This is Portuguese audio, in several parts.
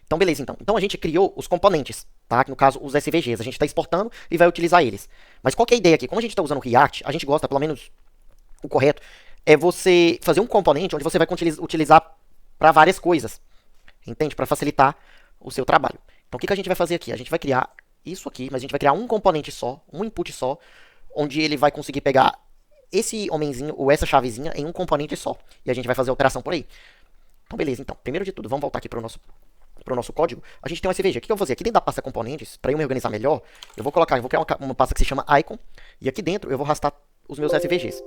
Então, beleza, então. Então, a gente criou os componentes, tá? No caso, os SVGs. A gente está exportando e vai utilizar eles. Mas qual que é a ideia aqui? Como a gente está usando o React, a gente gosta, pelo menos o correto, é você fazer um componente onde você vai utilizar para várias coisas. Entende? Para facilitar o seu trabalho. Então, o que a gente vai fazer aqui? A gente vai criar isso aqui, mas a gente vai criar um componente só, um input só, onde ele vai conseguir pegar esse homenzinho ou essa chavezinha em um componente só. E a gente vai fazer a operação por aí. Então, beleza. Então, primeiro de tudo, vamos voltar aqui para o nosso código. A gente tem um SVG. O que eu vou fazer? Aqui dentro da pasta componentes, para eu me organizar melhor, eu vou criar uma pasta que se chama icon. E aqui dentro eu vou arrastar os meus SVGs.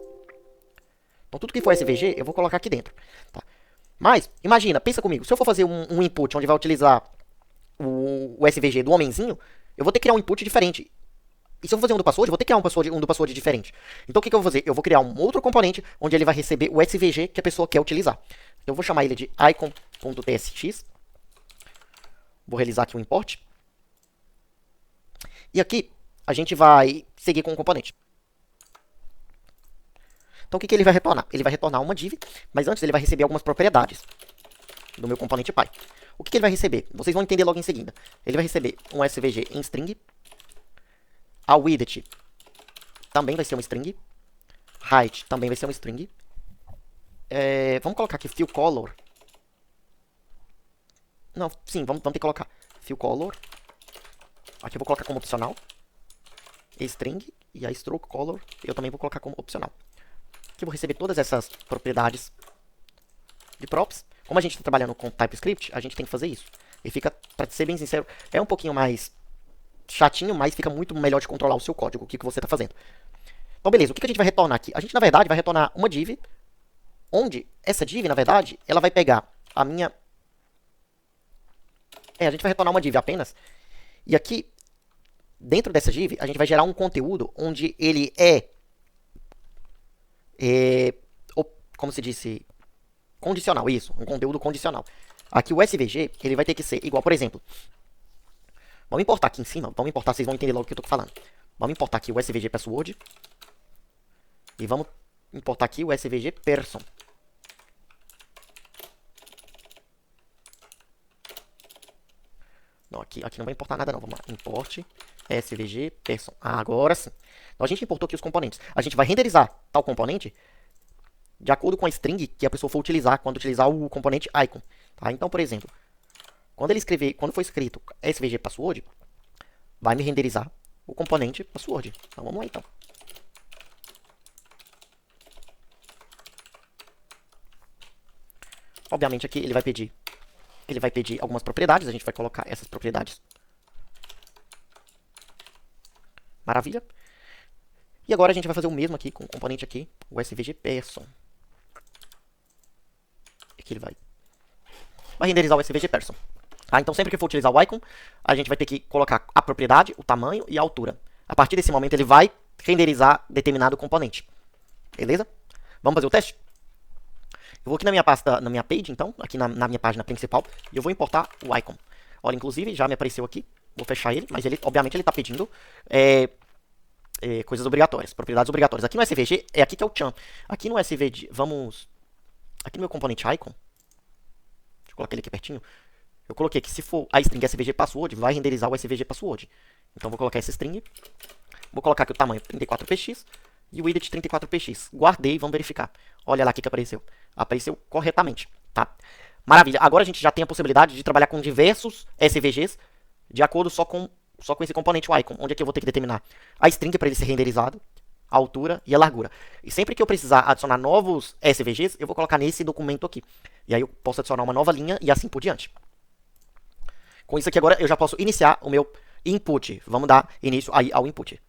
Então, tudo que for SVG, eu vou colocar aqui dentro. Tá? Mas, imagina, pensa comigo. Se eu for fazer um input onde vai utilizar o SVG do homenzinho, eu vou ter que criar um input diferente. E se eu for fazer um do password, eu vou ter que criar um do password diferente. Então o que eu vou fazer? Eu vou criar um outro componente onde ele vai receber o SVG que a pessoa quer utilizar. Eu vou chamar ele de icon.tsx. Vou realizar aqui um import. E aqui a gente vai seguir com o componente. Então o que ele vai retornar? Ele vai retornar uma div, mas antes ele vai receber algumas propriedades do meu componente Py. O que ele vai receber? Vocês vão entender logo em seguida. Ele vai receber um SVG em string. A widget também vai ser uma string. Height também vai ser uma string. Vamos colocar aqui fill color. Não, sim, vamos ter que colocar fill color. Aqui eu vou colocar como opcional. String. E a stroke color eu também vou colocar como opcional. Aqui eu vou receber todas essas propriedades de props. Como a gente está trabalhando com TypeScript, a gente tem que fazer isso. E fica, para ser bem sincero, é um pouquinho mais chatinho, mas fica muito melhor de controlar o seu código, o que você está fazendo. Então, beleza, o que a gente vai retornar aqui? A gente, na verdade, vai retornar uma div, onde essa div, na verdade, ela vai pegar a minha... a gente vai retornar uma div apenas, e aqui, dentro dessa div, a gente vai gerar um conteúdo onde ele como se disse, condicional, isso, um conteúdo condicional. Aqui o SVG, ele vai ter que ser igual, por exemplo, vamos importar aqui em cima, vocês vão entender logo o que eu estou falando. Vamos importar aqui o SVG password. E vamos importar aqui o SVG person. Não, aqui não vai importar nada não, vamos lá. Import SVG person. Agora sim. Então a gente importou aqui os componentes. A gente vai renderizar tal componente de acordo com a string que a pessoa for utilizar quando utilizar o componente icon. Tá? Então, por exemplo, quando for escrito SVG password, vai me renderizar o componente password. Então vamos lá então. Obviamente aqui ele vai pedir algumas propriedades, a gente vai colocar essas propriedades. Maravilha. E agora a gente vai fazer o mesmo aqui com o componente aqui, o SVG person. Aqui ele vai renderizar o SVG person. Tá? Então sempre que for utilizar o icon, a gente vai ter que colocar a propriedade, o tamanho e a altura. A partir desse momento ele vai renderizar determinado componente. Beleza? Vamos fazer o teste? Eu vou aqui na minha pasta, na minha page, então, aqui na minha página principal, e eu vou importar o icon. Olha, inclusive, já me apareceu aqui, vou fechar ele, mas obviamente ele está pedindo coisas obrigatórias, propriedades obrigatórias. Aqui no SVG, é aqui que é o chan. Aqui no SVG, aqui no meu componente icon, deixa eu colocar ele aqui pertinho, eu coloquei que se for a string SVG password, vai renderizar o SVG password. Então vou colocar essa string, vou colocar aqui o tamanho 34px e o widget 34px. Guardei, vamos verificar. Olha lá o que apareceu. Apareceu corretamente, tá? Maravilha. Agora a gente já tem a possibilidade de trabalhar com diversos SVGs de acordo só com esse componente o icon, onde aqui eu vou ter que determinar a string para ele ser renderizado, a altura e a largura. E sempre que eu precisar adicionar novos SVGs, eu vou colocar nesse documento aqui. E aí eu posso adicionar uma nova linha e assim por diante. Com isso aqui agora eu já posso iniciar o meu input. Vamos dar início aí ao input.